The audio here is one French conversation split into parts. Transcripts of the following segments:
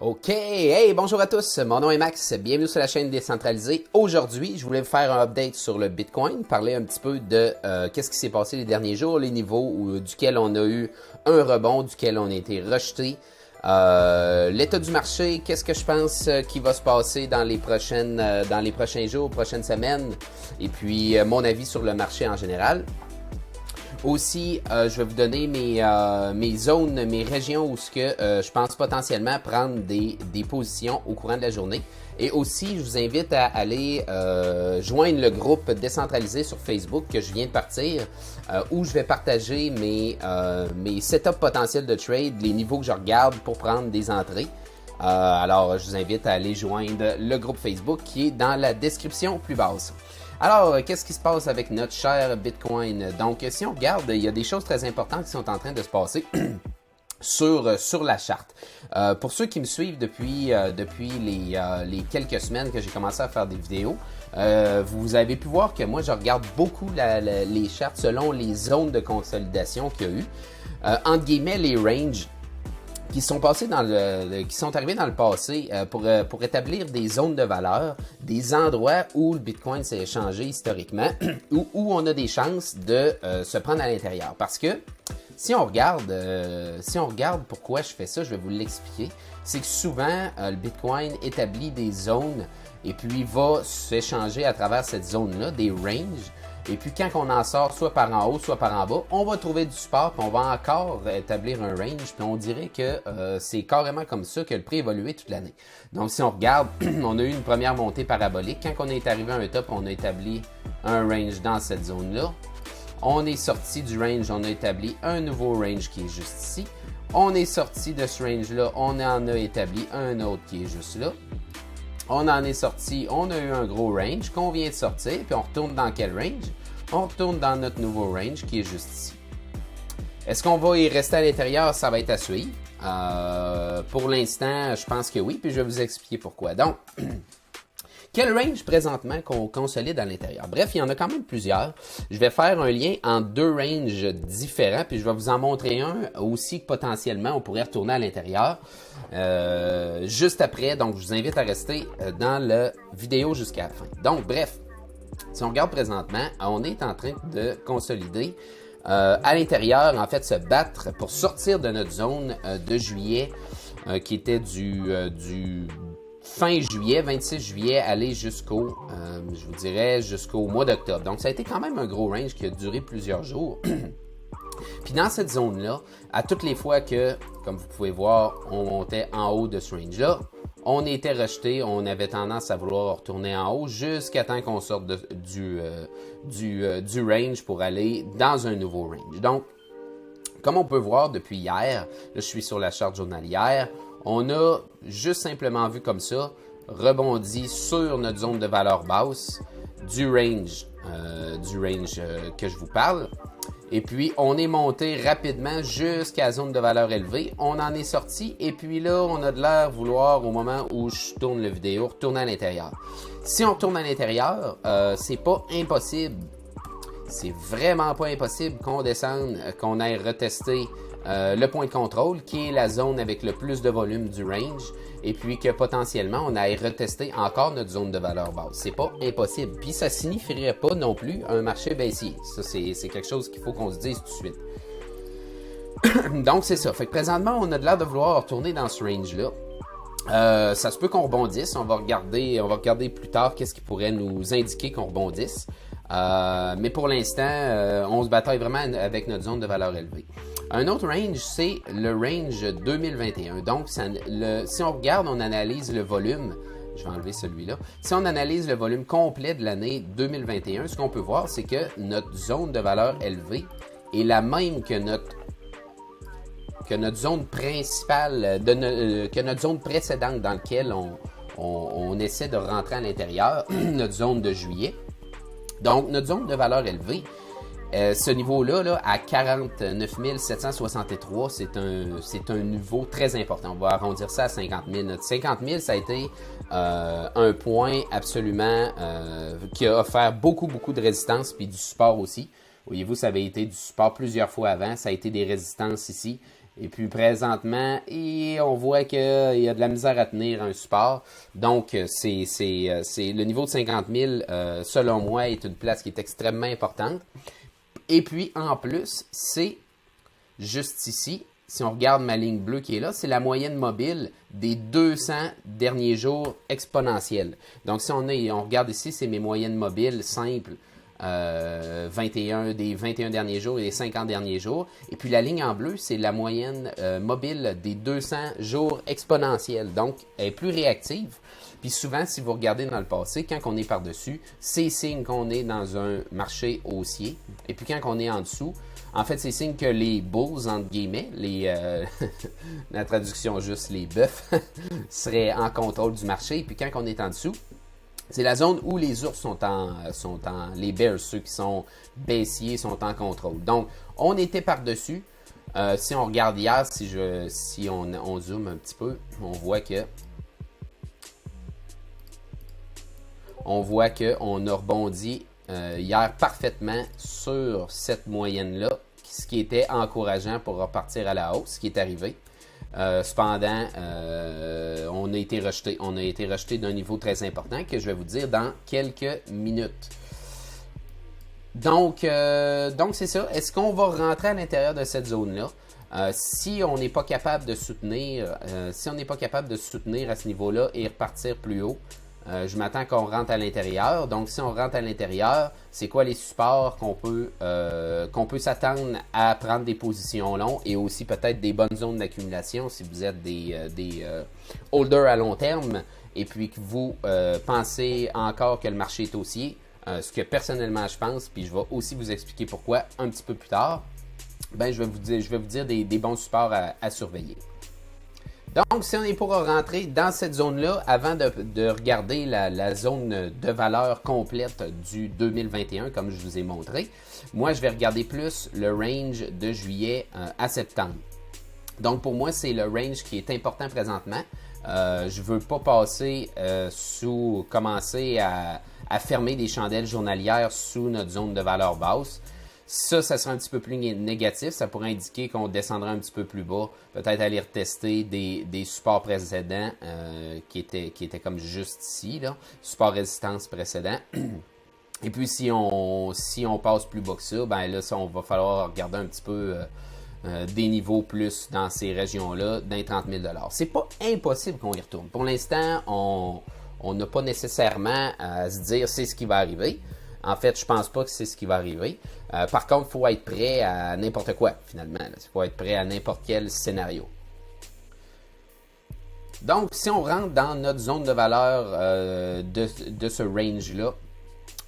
OK, hey, bonjour à tous, mon nom est Max, bienvenue sur la chaîne décentralisée. Aujourd'hui, je voulais vous faire un update sur le Bitcoin, parler un petit peu de qu'est-ce qui s'est passé les derniers jours, les niveaux duquel on a eu un rebond, duquel on a été rejeté, l'état du marché, qu'est-ce que je pense qui va se passer dans les prochains jours, prochaines semaines, et puis mon avis sur le marché en général. Aussi, je vais vous donner mes zones, mes régions où je pense potentiellement prendre des positions au courant de la journée. Et aussi, je vous invite à aller joindre le groupe décentralisé sur Facebook que je viens de partir, où je vais partager mes setups potentiels de trade, les niveaux que je regarde pour prendre des entrées. Alors, je vous invite à aller joindre le groupe Facebook qui est dans la description plus basse. Alors, qu'est-ce qui se passe avec notre cher Bitcoin? Donc, si on regarde, il y a des choses très importantes qui sont en train de se passer sur la charte. Pour ceux qui me suivent depuis les quelques semaines que j'ai commencé à faire des vidéos, vous avez pu voir que moi, je regarde beaucoup les chartes selon les zones de consolidation qu'il y a eu. Entre guillemets, les ranges qui sont arrivés dans le passé pour établir des zones de valeur, des endroits où le Bitcoin s'est échangé historiquement, où on a des chances de se prendre à l'intérieur. Parce que si on regarde pourquoi je fais ça, je vais vous l'expliquer. C'est que souvent, le Bitcoin établit des zones et puis va s'échanger à travers cette zone-là, des ranges. Et puis quand on en sort soit par en haut, soit par en bas, on va trouver du support, puis on va encore établir un range, puis on dirait que c'est carrément comme ça que le prix a évolué toute l'année. Donc si on regarde, on a eu une première montée parabolique. Quand on est arrivé à un top, on a établi un range dans cette zone-là. On est sorti du range, on a établi un nouveau range qui est juste ici. On est sorti de ce range-là, on en a établi un autre qui est juste là. On en est sorti, on a eu un gros range qu'on vient de sortir, puis on retourne dans quel range? On retourne dans notre nouveau range qui est juste ici. Est-ce qu'on va y rester à l'intérieur? Ça va être à suivre. Pour l'instant, je pense que oui, puis je vais vous expliquer pourquoi. Donc, quel range présentement qu'on consolide à l'intérieur? Bref, il y en a quand même plusieurs. Je vais faire un lien en deux ranges différents, puis je vais vous en montrer un aussi que potentiellement on pourrait retourner à l'intérieur juste après. Donc, je vous invite à rester dans la vidéo jusqu'à la fin. Donc, bref, si on regarde présentement, on est en train de consolider à l'intérieur, en fait, se battre pour sortir de notre zone de juillet qui était du fin juillet, 26 juillet, aller jusqu'au, je vous dirais, jusqu'au mois d'octobre. Donc, ça a été quand même un gros range qui a duré plusieurs jours. Puis dans cette zone-là, à toutes les fois que, comme vous pouvez voir, on montait en haut de ce range-là, on était rejeté, on avait tendance à vouloir retourner en haut jusqu'à temps qu'on sorte du range pour aller dans un nouveau range. Donc, comme on peut voir depuis hier, là je suis sur la charte journalière, on a juste simplement vu comme ça, rebondi sur notre zone de valeur basse du range que je vous parle. Et puis, on est monté rapidement jusqu'à la zone de valeur élevée. On en est sorti et puis là, on a de l'air vouloir, au moment où je tourne la vidéo, retourner à l'intérieur. Si on retourne à l'intérieur, c'est pas impossible. C'est vraiment pas impossible qu'on descende, qu'on aille retester le point de contrôle, qui est la zone avec le plus de volume du range, et puis que potentiellement, on aille retester encore notre zone de valeur basse. C'est pas impossible. Puis ça signifierait pas non plus un marché baissier. Ça, c'est quelque chose qu'il faut qu'on se dise tout de suite. Donc, c'est ça. Fait que présentement, on a de l'air de vouloir retourner dans ce range-là. Ça se peut qu'on rebondisse. On va regarder plus tard qu'est-ce qui pourrait nous indiquer qu'on rebondisse. Mais pour l'instant, on se bataille vraiment avec notre zone de valeur élevée. Un autre range, c'est le range 2021. Donc, si on regarde, on analyse le volume. Je vais enlever celui-là. Si on analyse le volume complet de l'année 2021, ce qu'on peut voir, c'est que notre zone de valeur élevée est la même que notre zone principale, que notre zone précédente dans laquelle on essaie de rentrer à l'intérieur, notre zone de juillet. Donc, notre zone de valeur élevée, ce niveau-là, là, à 49 763, c'est un niveau très important. On va arrondir ça à 50 000. Notre 50 000, ça a été un point absolument qui a offert beaucoup de résistance puis du support aussi. Voyez-vous, ça avait été du support plusieurs fois avant. Ça a été des résistances ici. Et puis présentement, on voit qu'il y a de la misère à tenir un support. Donc, c'est le niveau de 50 000, selon moi, est une place qui est extrêmement importante. Et puis, en plus, c'est juste ici, si on regarde ma ligne bleue qui est là, c'est la moyenne mobile des 200 derniers jours exponentiels. Donc, si on regarde ici, c'est mes moyennes mobiles simples, 21 des 21 derniers jours et des 50 derniers jours. Et puis, la ligne en bleu, c'est la moyenne mobile des 200 jours exponentiels. Donc, elle est plus réactive. Puis souvent, si vous regardez dans le passé, quand on est par-dessus, c'est signe qu'on est dans un marché haussier. Et puis quand on est en dessous, en fait, c'est signe que les bulls, entre guillemets, la traduction juste les bœufs, seraient en contrôle du marché. Et puis quand on est en dessous, c'est la zone où les ours les bears, ceux qui sont baissiers, sont en contrôle. Donc, on était par-dessus. Si on regarde hier, si on zoome un petit peu, on voit qu'on a rebondi hier parfaitement sur cette moyenne-là, ce qui était encourageant pour repartir à la hausse, ce qui est arrivé. Cependant, on a été rejeté. On a été rejeté d'un niveau très important que je vais vous dire dans quelques minutes. Donc c'est ça. Est-ce qu'on va rentrer à l'intérieur de cette zone-là? Si on n'est pas capable de soutenir, à ce niveau-là et repartir plus haut, je m'attends qu'on rentre à l'intérieur. Donc, si on rentre à l'intérieur, c'est quoi les supports qu'on peut s'attendre à prendre des positions longues et aussi peut-être des bonnes zones d'accumulation si vous êtes des holders à long terme et puis que vous pensez encore que le marché est haussier, ce que personnellement je pense, puis je vais aussi vous expliquer pourquoi un petit peu plus tard. Ben, je vais vous dire des bons supports à surveiller. Donc, si on est pour rentrer dans cette zone-là, avant de regarder la zone de valeur complète du 2021, comme je vous ai montré, moi, je vais regarder plus le range de juillet à septembre. Donc, pour moi, c'est le range qui est important présentement. Je ne veux pas commencer à fermer des chandelles journalières sous notre zone de valeur basse. Ça sera un petit peu plus négatif. Ça pourrait indiquer qu'on descendra un petit peu plus bas. Peut-être aller retester des supports précédents qui étaient comme juste ici, là. Support résistance précédent. Et puis, si on passe plus bas que ça, ben là, on va falloir regarder un petit peu des niveaux plus dans ces régions-là, d'un 30 000 $. C'est pas impossible qu'on y retourne. Pour l'instant, on n'a pas nécessairement à se dire c'est ce qui va arriver. En fait, je pense pas que c'est ce qui va arriver. Par contre, il faut être prêt à n'importe quoi, finalement. Il faut être prêt à n'importe quel scénario. Donc, si on rentre dans notre zone de valeur de ce range-là,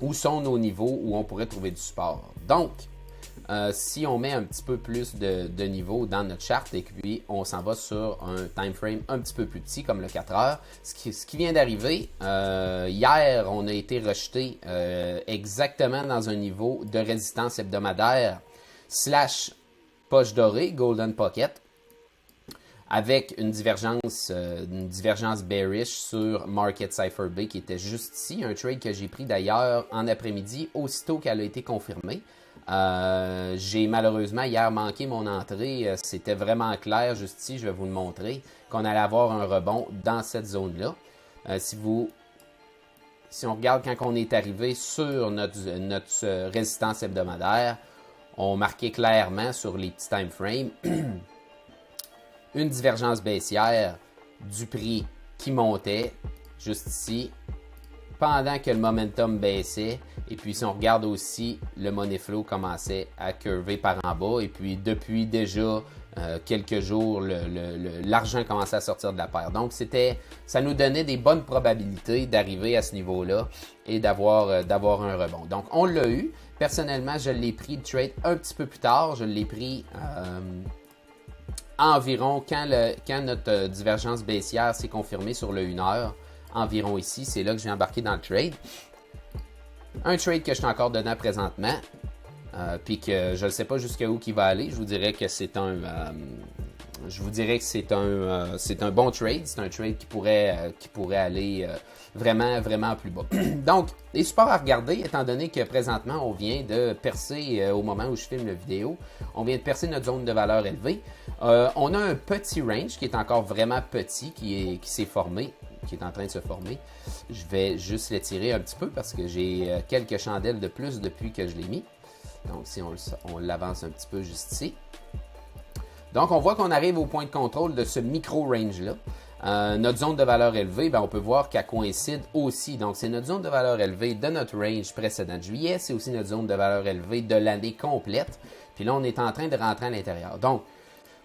où sont nos niveaux où on pourrait trouver du support? Donc, si on met un petit peu plus de niveau dans notre charte et puis on s'en va sur un time frame un petit peu plus petit comme le 4 heures, ce qui vient d'arriver, hier on a été rejeté exactement dans un niveau de résistance hebdomadaire / poche dorée, Golden Pocket, avec une divergence bearish sur Market Cypher B qui était juste ici, un trade que j'ai pris d'ailleurs en après-midi aussitôt qu'elle a été confirmée. J'ai malheureusement hier manqué mon entrée. C'était vraiment clair juste ici, je vais vous le montrer, qu'on allait avoir un rebond dans cette zone-là. Si on regarde quand on est arrivé sur notre résistance hebdomadaire, on marquait clairement sur les petits time frames une divergence baissière du prix qui montait juste ici, pendant que le momentum baissait. Et puis, si on regarde aussi, le money flow commençait à curver par en bas. Et puis, depuis déjà quelques jours, l'argent commençait à sortir de la paire. Donc, ça nous donnait des bonnes probabilités d'arriver à ce niveau-là et d'avoir un rebond. Donc, on l'a eu. Personnellement, je l'ai pris le trade un petit peu plus tard. Je l'ai pris environ quand notre divergence baissière s'est confirmée sur le 1 heure. Environ ici, c'est là que j'ai embarqué dans le trade. Un trade que je suis encore dedans présentement, puis que je ne sais pas jusqu'à où il va aller. Je vous dirais que c'est un je vous dirais que c'est un bon trade. C'est un trade qui pourrait aller vraiment, vraiment plus bas. Donc, les supports à regarder, étant donné que présentement, on vient de percer, au moment où je filme la vidéo, on vient de percer notre zone de valeur élevée. On a un petit range qui est encore vraiment petit, qui s'est formé, qui est en train de se former. Je vais juste l'étirer un petit peu parce que j'ai quelques chandelles de plus depuis que je l'ai mis. Donc, si on l'avance un petit peu juste ici. Donc, on voit qu'on arrive au point de contrôle de ce micro-range-là. Notre zone de valeur élevée, ben, on peut voir qu'elle coïncide aussi. Donc, c'est notre zone de valeur élevée de notre range précédent de juillet. C'est aussi notre zone de valeur élevée de l'année complète. Puis là, on est en train de rentrer à l'intérieur. Donc,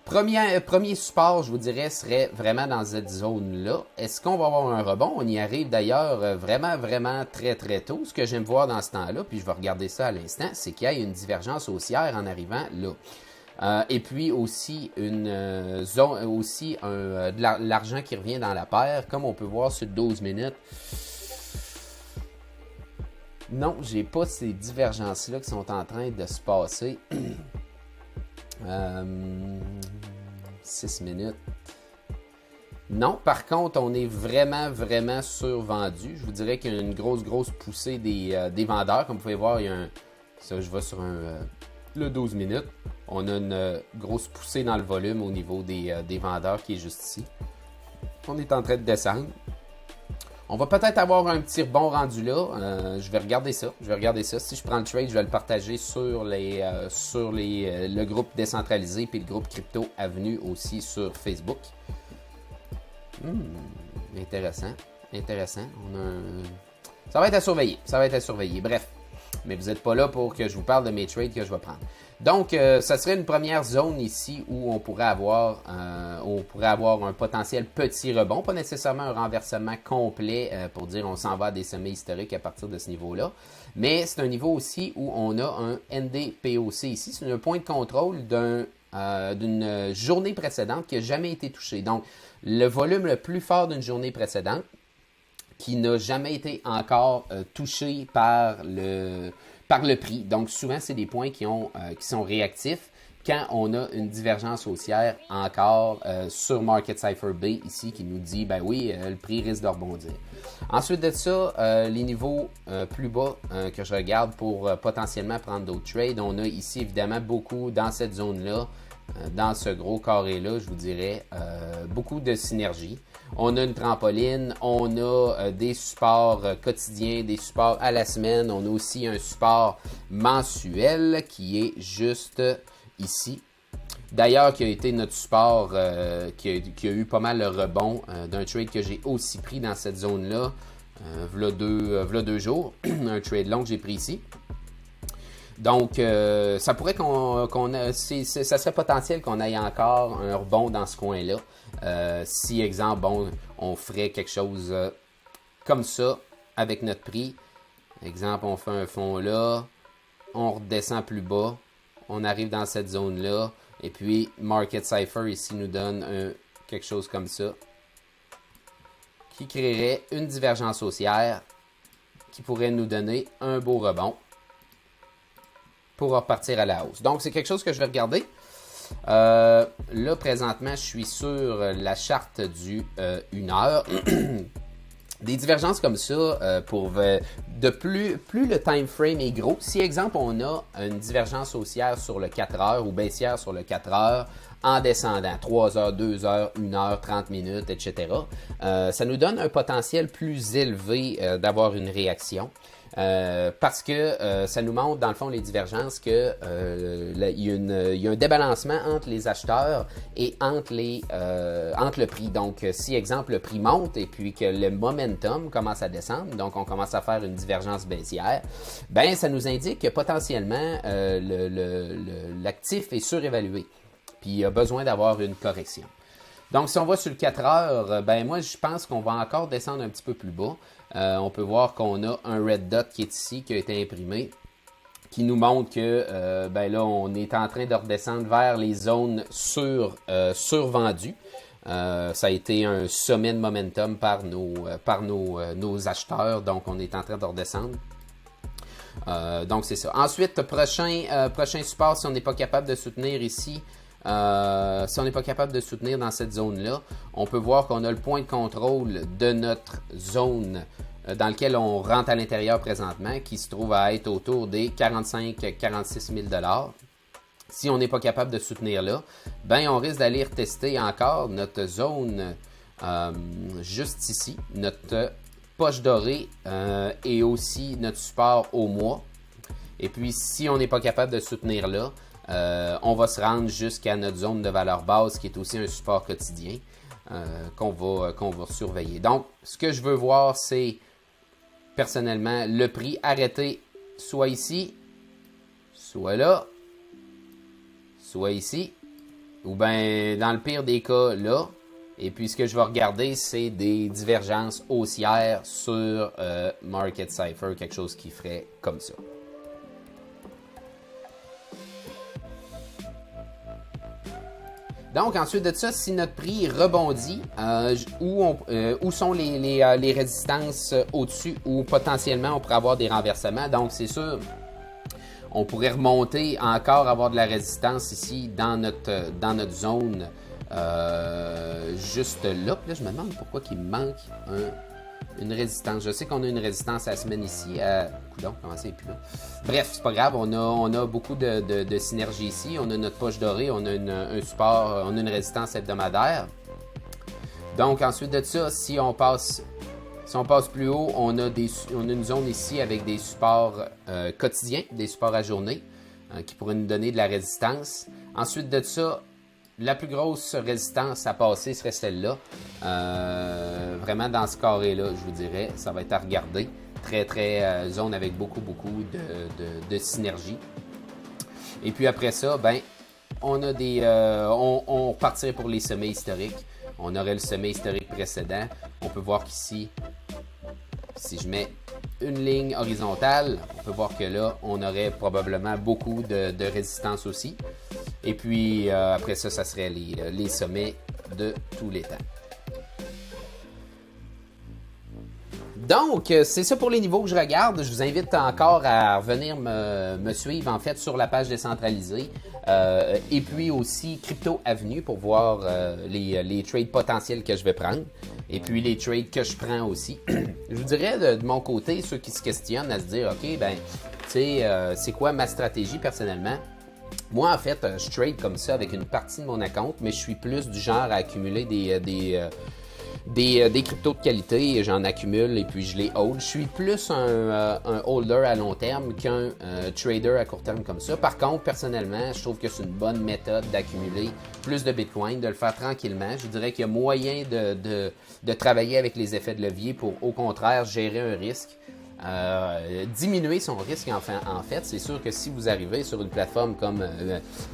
premier support, je vous dirais, serait vraiment dans cette zone-là. Est-ce qu'on va avoir un rebond? On y arrive d'ailleurs vraiment, vraiment très, très tôt. Ce que j'aime voir dans ce temps-là, puis je vais regarder ça à l'instant, c'est qu'il y a une divergence haussière en arrivant là. Et puis aussi une zone, aussi de l'argent qui revient dans la paire, comme on peut voir sur 12 minutes. Non, j'ai pas ces divergences-là qui sont en train de se passer. 6 minutes. Non, par contre, on est vraiment, vraiment survendu. Je vous dirais qu'il y a une grosse poussée des vendeurs. Comme vous pouvez voir, il y a un... Ça, je vais sur le 12 minutes. On a une grosse poussée dans le volume au niveau des vendeurs qui est juste ici. On est en train de descendre. On va peut-être avoir un petit rebond rendu là. Je vais regarder ça. Si je prends le trade, je vais le partager sur le groupe décentralisé puis le groupe Crypto Avenue aussi sur Facebook. Intéressant. Ça va être à surveiller. Bref. Mais vous n'êtes pas là pour que je vous parle de mes trades que je vais prendre. Donc, ça serait une première zone ici où on pourrait avoir un potentiel petit rebond, pas nécessairement un renversement complet pour dire on s'en va à des sommets historiques à partir de ce niveau-là. Mais c'est un niveau aussi où on a un NDPOC ici. C'est un point de contrôle d'une journée précédente qui n'a jamais été touché. Donc, le volume le plus fort d'une journée précédente qui n'a jamais été encore touché par le prix. Donc, souvent, c'est des points qui sont réactifs quand on a une divergence haussière encore sur Market Cypher B ici qui nous dit, ben oui, le prix risque de rebondir. Ensuite de ça, les niveaux plus bas que je regarde pour potentiellement prendre d'autres trades, on a ici évidemment beaucoup dans cette zone-là, dans ce gros carré-là, je vous dirais, beaucoup de synergie. On a une trampoline, on a des supports quotidiens, des supports à la semaine. On a aussi un support mensuel qui est juste ici. D'ailleurs, qui a été notre support qui a eu pas mal le rebond d'un trade que j'ai aussi pris dans cette zone-là. V'là deux jours, un trade long que j'ai pris ici. Donc, ça pourrait ça serait potentiel qu'on aille encore un rebond dans ce coin-là. Si, exemple, on ferait quelque chose comme ça avec notre prix. Exemple, on fait un fond là, on redescend plus bas, on arrive dans cette zone-là, et puis Market Cypher ici nous donne quelque chose comme ça, qui créerait une divergence haussière qui pourrait nous donner un beau rebond pour repartir à la hausse. Donc, c'est quelque chose que je vais regarder. Là, présentement, je suis sur la charte du 1 heure. Des divergences comme ça, plus le time frame est gros. Si, exemple, on a une divergence haussière sur le 4 heures ou baissière sur le 4 heures, en descendant, 3 heures, 2 heures, 1 heure, 30 minutes, etc., ça nous donne un potentiel plus élevé d'avoir une réaction. Parce que ça nous montre dans le fond les divergences que il y a un débalancement entre les acheteurs et entre le prix. Donc, si exemple le prix monte et puis que le momentum commence à descendre, donc on commence à faire une divergence baissière, ben ça nous indique que potentiellement l'actif est surévalué, puis il a besoin d'avoir une correction. Donc, si on va sur le 4 heures, ben moi, je pense qu'on va encore descendre un petit peu plus bas. On peut voir qu'on a un red dot qui est ici, qui a été imprimé, qui nous montre que ben là, on est en train de redescendre vers les zones survendues. Ça a été un sommet de momentum par nos acheteurs, donc on est en train de redescendre. Donc, c'est ça. Ensuite, prochain support, si on n'est pas capable de soutenir ici, si on n'est pas capable de soutenir dans cette zone-là, on peut voir qu'on a le point de contrôle de notre zone dans lequel on rentre à l'intérieur présentement, qui se trouve à être autour des 45-46 000 $. Si on n'est pas capable de soutenir là, ben on risque d'aller retester encore notre zone juste ici, notre poche dorée et aussi notre support au mois. Et puis, si on n'est pas capable de soutenir là, on va se rendre jusqu'à notre zone de valeur basse qui est aussi un support quotidien qu'on va surveiller. Donc, ce que je veux voir, c'est personnellement le prix arrêté soit ici, soit là, soit ici, ou bien dans le pire des cas, là. Et puis, ce que je vais regarder, c'est des divergences haussières sur Market Cypher, quelque chose qui ferait comme ça. Donc, ensuite de ça, si notre prix rebondit, où sont les résistances au-dessus, où potentiellement on pourrait avoir des renversements. Donc, c'est sûr, on pourrait remonter encore, avoir de la résistance ici dans notre zone, juste là. Puis là, je me demande pourquoi il manque une résistance. Je sais qu'on a une résistance à la semaine ici. Coudonc, comment c'est plus là? Bref, c'est pas grave. On a beaucoup de synergie ici. On a notre poche dorée. On a un support. On a une résistance hebdomadaire. Donc, ensuite de ça, si on passe plus haut, on a une zone ici avec des supports quotidiens, des supports à journée qui pourraient nous donner de la résistance. Ensuite de ça, la plus grosse résistance à passer serait celle-là. Vraiment dans ce carré-là, je vous dirais, ça va être à regarder. Très zone avec beaucoup de synergie. Et puis après ça, ben, on a on partirait pour les sommets historiques. On aurait le sommet historique précédent. On peut voir qu'ici, si je mets une ligne horizontale, on peut voir que là, on aurait probablement beaucoup de résistance aussi. Et puis, après ça, ça serait les sommets de tous les temps. Donc, c'est ça pour les niveaux que je regarde. Je vous invite encore à revenir me suivre, en fait, sur la page décentralisée. Et puis aussi Crypto Avenue pour voir les trades potentiels que je vais prendre. Et puis les trades que je prends aussi. Je vous dirais de mon côté, ceux qui se questionnent à se dire, OK, ben, tu sais, c'est quoi ma stratégie personnellement? Moi, en fait, je trade comme ça avec une partie de mon account, mais je suis plus du genre à accumuler des cryptos de qualité, j'en accumule et puis je les hold. Je suis plus un holder à long terme qu'un trader à court terme comme ça. Par contre, personnellement, je trouve que c'est une bonne méthode d'accumuler plus de Bitcoin, de le faire tranquillement. Je dirais qu'il y a moyen de travailler avec les effets de levier pour, au contraire, gérer un risque. Diminuer son risque en fait, c'est sûr que si vous arrivez sur une plateforme comme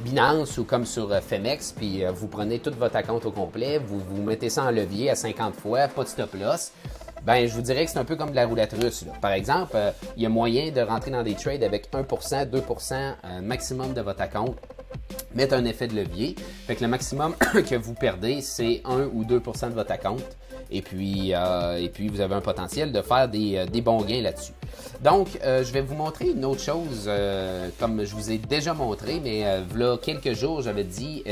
Binance ou comme sur Femex, puis vous prenez tout votre compte au complet, vous mettez ça en levier à 50 fois, pas de stop loss, ben je vous dirais que c'est un peu comme de la roulette russe. Là. Par exemple, il y a moyen de rentrer dans des trades avec 1%, 2% maximum de votre compte, mettre un effet de levier. Fait que le maximum que vous perdez, c'est 1 ou 2% de votre compte. Et puis, vous avez un potentiel de faire des bons gains là-dessus. Donc, je vais vous montrer une autre chose, comme je vous ai déjà montré, mais là, quelques jours, j'avais dit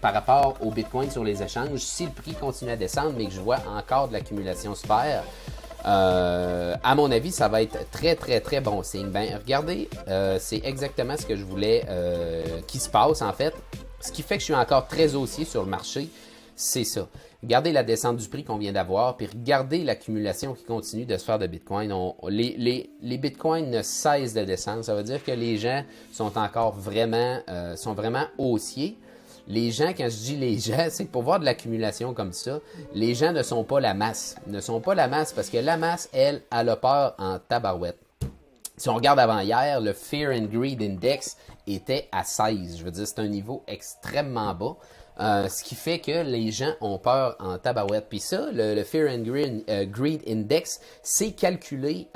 par rapport au Bitcoin sur les échanges, si le prix continue à descendre, mais que je vois encore de l'accumulation se faire, à mon avis, ça va être très bon signe. Ben, regardez, c'est exactement ce que je voulais qui se passe, en fait. Ce qui fait que je suis encore très haussier sur le marché, c'est ça. Regardez la descente du prix qu'on vient d'avoir, puis regardez l'accumulation qui continue de se faire de Bitcoin. Les Bitcoins ne cessent de descendre. Ça veut dire que les gens sont encore vraiment haussiers. Les gens, quand je dis les gens, c'est que pour voir de l'accumulation comme ça, les gens ne sont pas la masse. Ne sont pas la masse parce que la masse, elle a peur en tabarouette. Si on regarde avant hier, le Fear and Greed Index était à 16. Je veux dire, c'est un niveau extrêmement bas. Ce qui fait que les gens ont peur en tabarouette. Puis ça, le Fear and Greed Index, c'est calculé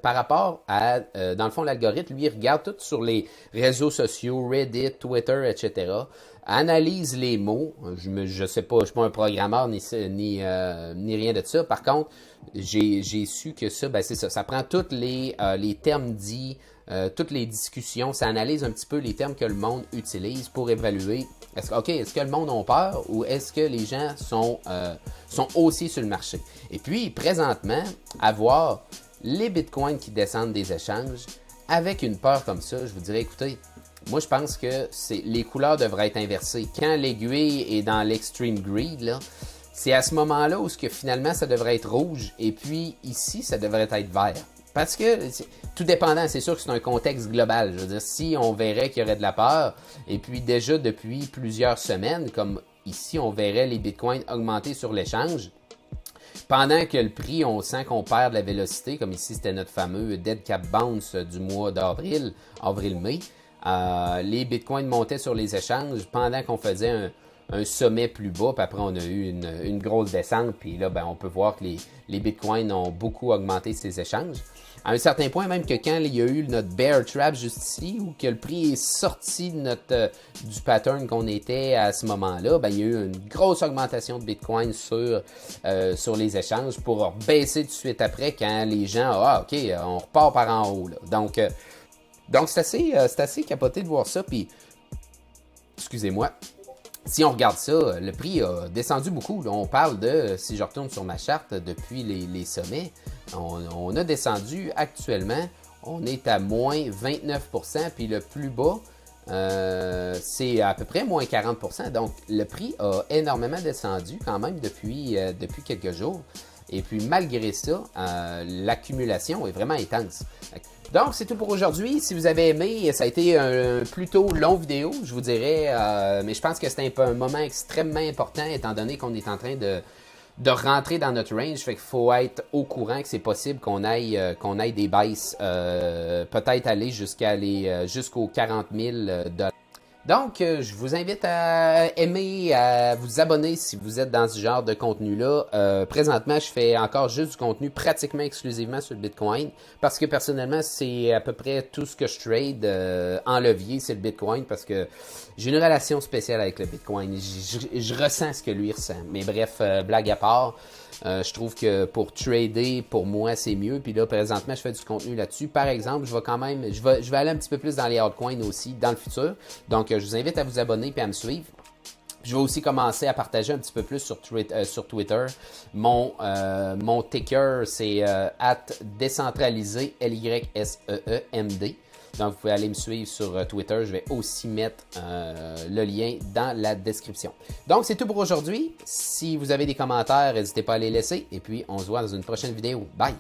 par rapport à, dans le fond, l'algorithme, lui, il regarde tout sur les réseaux sociaux, Reddit, Twitter, etc., analyse les mots. Je sais pas, je suis pas un programmeur ni rien de ça. Par contre, j'ai su que ça, ben c'est ça. Ça prend tous les termes dits toutes les discussions, ça analyse un petit peu les termes que le monde utilise pour évaluer, est-ce que le monde a peur ou est-ce que les gens sont haussiers sur le marché. Et puis, présentement, avoir les bitcoins qui descendent des échanges, avec une peur comme ça, je vous dirais, écoutez, moi je pense que les couleurs devraient être inversées. Quand l'aiguille est dans l'extreme greed, là, c'est à ce moment-là où finalement ça devrait être rouge et puis ici ça devrait être vert. Parce que, tout dépendant, c'est sûr que c'est un contexte global. Je veux dire, si on verrait qu'il y aurait de la peur, et puis déjà depuis plusieurs semaines, comme ici on verrait les bitcoins augmenter sur l'échange, pendant que le prix, on sent qu'on perd de la vélocité, comme ici c'était notre fameux Dead Cap Bounce du mois d'avril, avril-mai, les bitcoins montaient sur les échanges pendant qu'on faisait un sommet plus bas, puis après on a eu une grosse descente, puis là on peut voir que les bitcoins ont beaucoup augmenté ces échanges. À un certain point, même que quand il y a eu notre bear trap juste ici, ou que le prix est sorti de du pattern qu'on était à ce moment-là, il y a eu une grosse augmentation de bitcoin sur les échanges pour baisser tout de suite après quand les gens, ok, on repart par en haut. Là. Donc c'est assez capoté de voir ça, puis excusez-moi. Si on regarde ça, le prix a descendu beaucoup. Là, on parle de, si je retourne sur ma charte depuis les sommets, on a descendu actuellement, on est à moins 29%, puis le plus bas, c'est à peu près moins 40%. Donc, le prix a énormément descendu quand même depuis quelques jours. Et puis, malgré ça, l'accumulation est vraiment intense. Donc, c'est tout pour aujourd'hui. Si vous avez aimé, ça a été un plutôt long vidéo, je vous dirais. Mais je pense que c'est un moment extrêmement important, étant donné qu'on est en train de rentrer dans notre range. Fait qu'il faut être au courant que c'est possible qu'on aille des baisses, peut-être aller jusqu'aux 40 000 $. Donc, je vous invite à aimer, à vous abonner si vous êtes dans ce genre de contenu-là. Présentement, je fais encore juste du contenu pratiquement exclusivement sur le Bitcoin parce que personnellement, c'est à peu près tout ce que je trade en levier, c'est le Bitcoin parce que j'ai une relation spéciale avec le Bitcoin. Je ressens ce que lui ressent. Mais bref, blague à part. Je trouve que pour trader, pour moi, c'est mieux. Puis là, présentement, je fais du contenu là-dessus. Par exemple, je vais aller un petit peu plus dans les altcoins aussi dans le futur. Donc, je vous invite à vous abonner et à me suivre. Je vais aussi commencer à partager un petit peu plus sur Twitter. Mon ticker, c'est @décentralisé, LYSEEMD. Donc, vous pouvez aller me suivre sur Twitter. Je vais aussi mettre le lien dans la description. Donc, c'est tout pour aujourd'hui. Si vous avez des commentaires, n'hésitez pas à les laisser. Et puis, on se voit dans une prochaine vidéo. Bye!